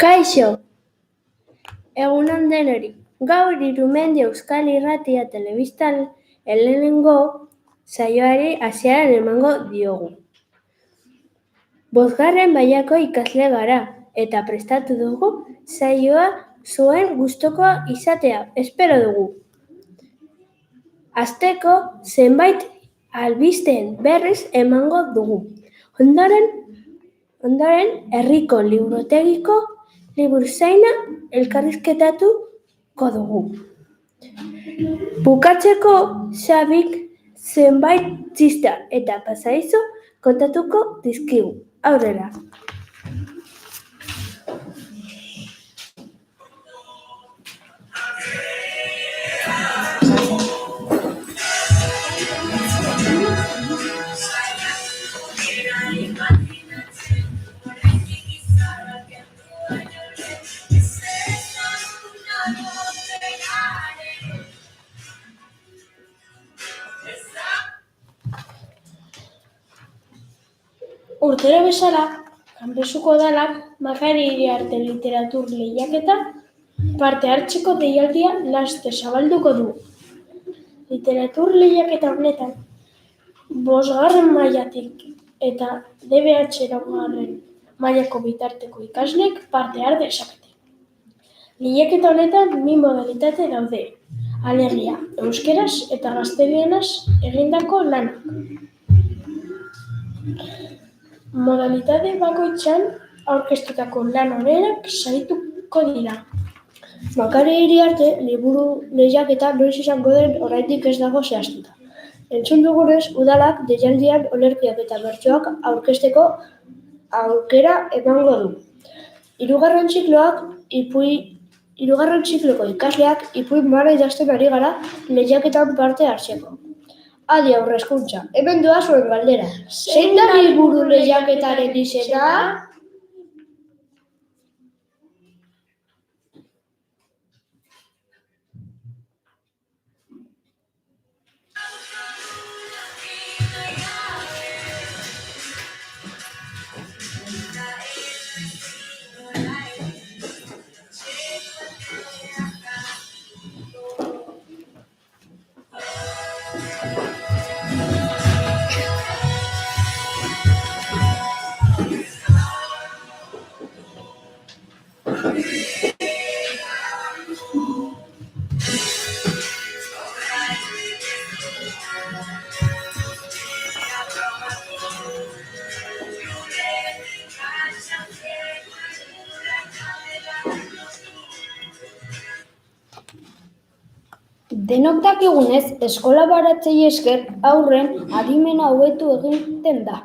Kaixo, egun on denori. Gaur Irumendi Euskal Irratia Telebistan lehenengo saioari hasieran emango diogu. 5. mailako ikasle gara eta prestatu dugu saioa zuen gustukoa izatea, espero dugu. Hasteko zenbait albisteen berriz emango dugu. Ondoren herriko liburutegiko liburuzaina elkarrizketatuko dugu. Bukatzeko Xabik zenbait txista eta pasadizo kontatuko dizkigu. Aurrera! Urtero bezala, Kanpezuko Udalak Makari Iriarte literatur lehiaketa parte hartzeko deialdia laster zabalduko du. Literatur lehiaketa honetan, 5. mailatik eta DBH 4. mailako bitarteko ikasleek parte har dezakete. Lehiaketa honetan 2 modalitate daude, alegia, euskeraz eta gaztelaniaz egindako lanak. Modalitate bakoitzean aurkeztutako lan onenak sarituko dira. Makari Iriarte liburu lehiaketa noiz izango den oraindik ez dago zehaztuta. Entzun dugunez, udalak deialdian olerkiak eta bertsoak aurkezteko aukera emango du. 3. zikloko ikasleak ipuin bana idazten ari gara lehiaketan parte hartzeko. Adi aurrezkuntza, hemen doa zuen galdera. Zein da liburu lehiaketaren izena? Denok dakigunez, eskola baratzei esker haurren adimena hobetu egiten da.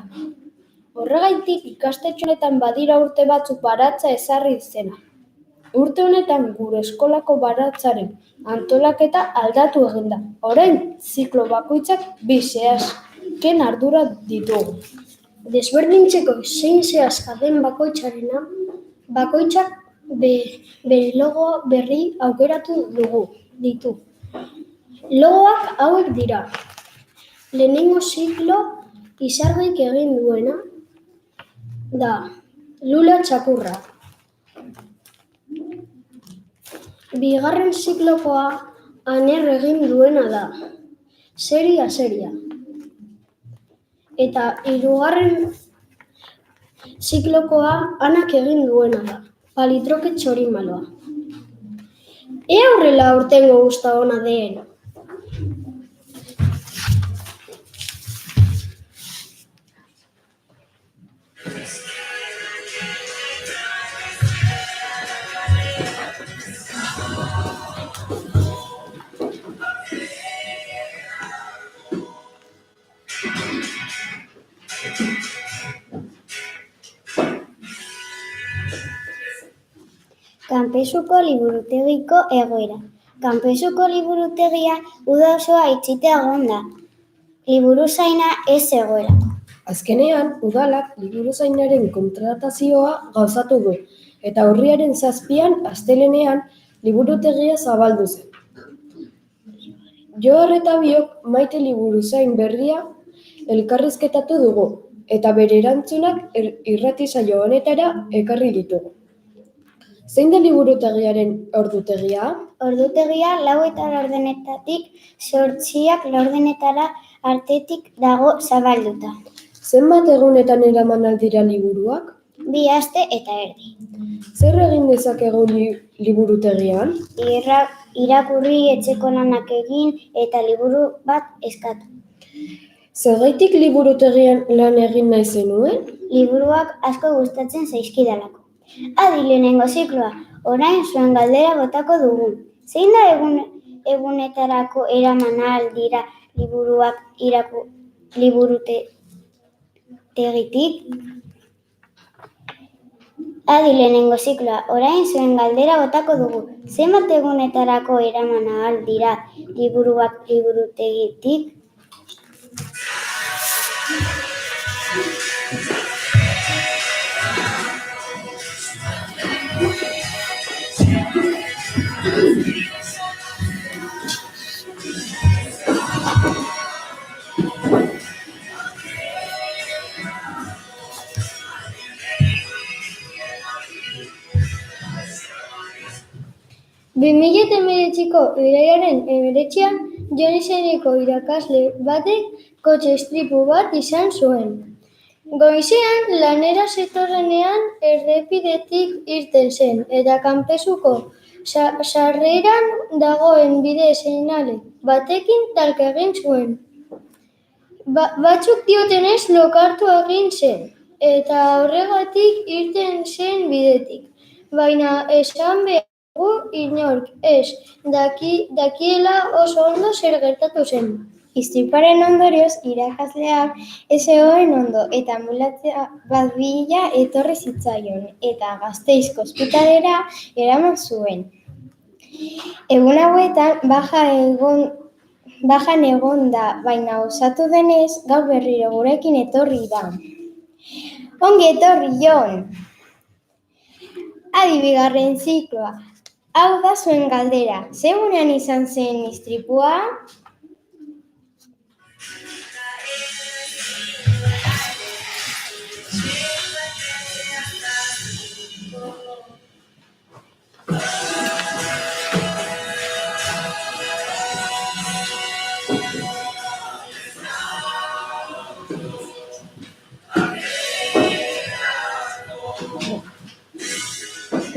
Horregaitik ikastetxe honetan badira urte batzuk baratza ezarri izena. Urte honetan gure eskolako baratzaren antolaketa aldatu egin da. Orain, ziklo bakoitzak 2 zehazken ardura ditugu. Desberdintzeko zein zehazka den bakoitzak bere logo berri aukeratu ditu. Logoak hauek dira. Lehenengo ziklo Izargoik egin duena da Lula txakurra. 2. ziklokoa Aner egin duena da Seria. Eta 3. ziklokoa Anak egin duena da Palitroke txorimaloa. Ea horrela aurtengo uzta ona den. Kanpesuko liburutegiko egoera. Kanpesuko liburutegia uda osoa itxita egon da. Liburuzaina ez zegoelako. Azkenean, udalak liburuzainaren kontratazioa gauzatu du, eta urriaren 7 astelehenean liburutegia zabaldu zen. Johar eta biok Maite liburuzain berria elkarrizketatu dugu, eta bere erantzunak irrati-saio honetara ekarri ditugu. Zein da liburutegiaren ordutegia? Ordutegia 4:00 8:00 laurdenetara artetik dago zabalduta. Zenbat egunetan eraman aldira liburuak? 2 aste eta erdi. Zer egin dezakegu liburutegian? Irakurri, etxeko lanak egin eta liburu bat eskatu. Zergaitik liburutegian lan egin nahi zenuen? Liburuak asko gustatzen zaizkidalako. Adi lehenengo zikloa, orain zuen galdera botako dugu. Zein da egunetarako eraman ahal dira liburuak liburutegitik? Adi lehenengo zikloa, orain zuen galdera botako dugu. Zenbat egunetarako eraman ahal dira liburuak liburutegitik? ko irailaren 19an Jon izeneko irakasle batek kotxe istripu bat izan zuen. Goizean lanera zetorrenean errepidetik irten zen eta kanpesuko sarreran dagoen bide seinale batekin talka egin zuen. Batzuk diotenez lokartu egin zen eta horregatik irten zen bidetik, baina esan behar dugu inork ez dakiela oso ondo zer gertatu zen. Istripuaren ondorioz, irakasleak ez zegoen ondo eta anbulantzia bat bila etorri zitzaion eta Gasteizko ospitalera eraman zuen. Egun hauetan bajan egon da, baina osatu denez gaur berriro gurekin etorri da. Ongi etorri, Jon! Adi bigarren zikloa. Hau da zuen galdera. Ze egunean izan zen istripua?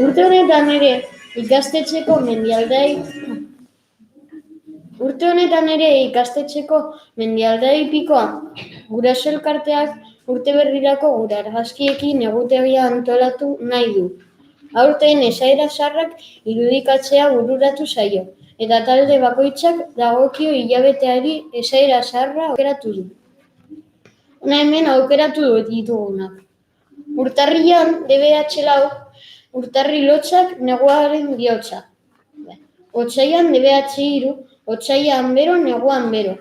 Urte honetan ere ikastetxeko mendialdea pikoa, guraso elkarteak urte berrirako gure argazkiekin egutegia antolatu nahi du. Aurten esaera zaharrak irudikatzea bururatu zaio, eta talde bakoitzak dagokio hilabeteari esaera zaharra aukeratu du. Hona hemen aukeratu ditugunak. Urtarrilan DBH4, urtarri lotzak neguaren bihotza. Otsailan DBH3, otsailan bero neguan bero.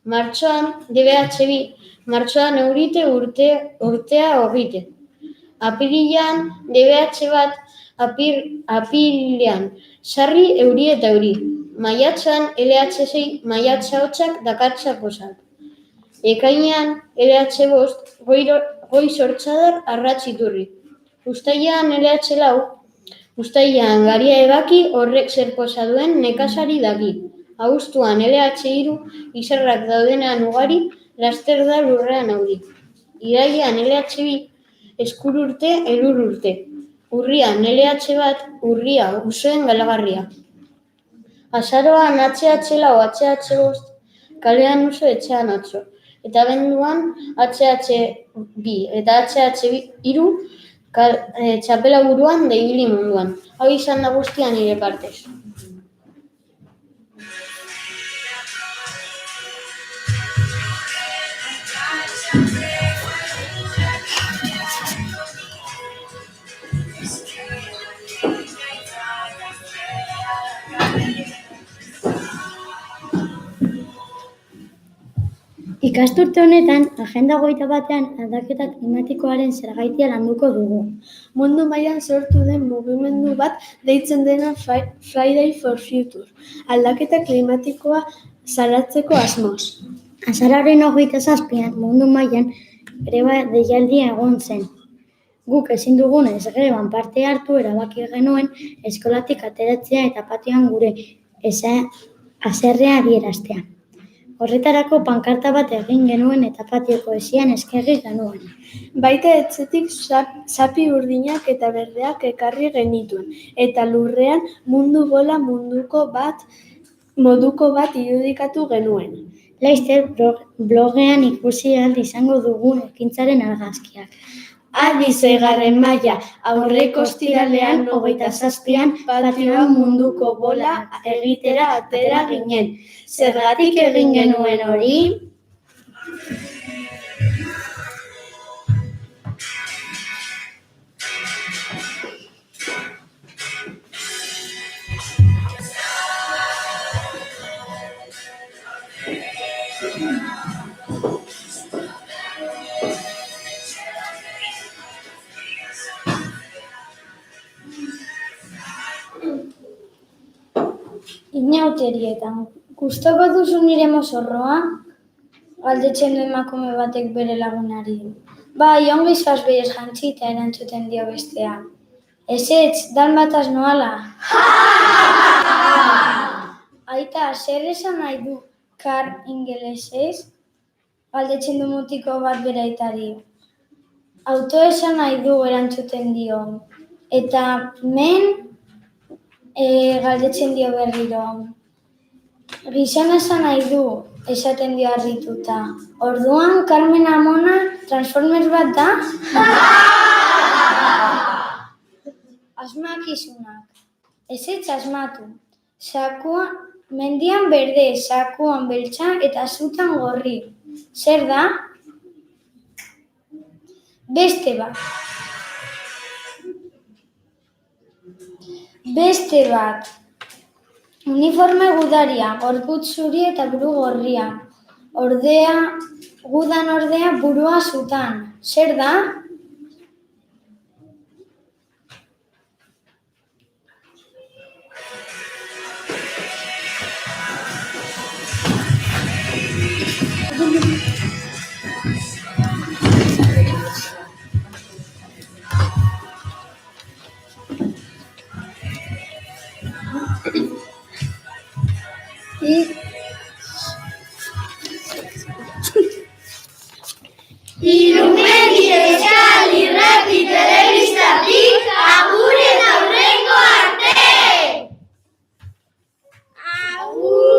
Martxoan DBH2, martxoan eurite urtea horrite. Apirilan DBH1, apirilean sarri euri eta euri. Maiatzan LH6, maiatza hotzak dakartza pozak. Ekainean LH5, goi sortzadar arratz iturri. Uztailean LH4, uztailean garia ebaki horrek zer poza duen nekazari daki. Abuztuan LH3, izarrak daudenean ugari, laster da lurrean auri. Irailean LH2, eskururte, elururte. Urrian LH1, urria, usoen galagarria. Azaroan HH4, HH5, kalean uso etxean atzo. Eta abenduan HH2 eta HH3 txapela buruan da ibili munduan. Hau izan da guztia nire partez. Ikasturte honetan, Agenda 21 aldaketa klimatikoaren zergatia landuko dugu. Mundu mailan sortu den mugimendu bat deitzen dena Friday for Future, aldaketa klimatikoa salatzeko asmoz. Azaroaren 27an mundu mailan greba deialdia egon zen. Guk ezin dugunez greban parte hartu erabaki genuen eskolatik ateratzea eta patioan gure haserrea adieraztea. Horretarako pankarta bat egin genuen eta patioko hesian eskegi genuen. Baita etxetik zapi urdinak eta berdeak ekarri genituen, eta lurrean mundu bola moduko bat irudikatu genuen. Laster blogean ikusi ahal izango dugu ekintzaren argazkiak. Adi 6. maila, aurreko ostiralean 27an patioan munduko bola egitera atera ginen. Zergatik egin genuen hori? Inauterietan, gustoko duzu nire mozorroa? Galdetzen du emakume batek bere lagunari. Bai, ongi zoaz berez jantzita erantzuten dio bestea. Ezetz, dalmataz noala. Aita, zer esan nahi du kar ingelesez? Galdetzen du mutiko bat bere aitari. Auto esan nahi du erantzuten dio. Eta men galdetzen dio berriro. Gizona esan nahi du, esaten dio harrituta. Orduan, Carmen Amona Transformers bat da? Asmakizunak. Ezetz asmatu. Sakua, mendian berde, sakuan beltza eta zutan gorri. Zer da? Beste bat. Beste bat. Uniforme gudaria, gorputz zuri eta buru gorria. Gudan ordea burua zutan. Zer da? Irumendi Euskal Irrati Telebistatik agur eta hurrengo arte! Agur!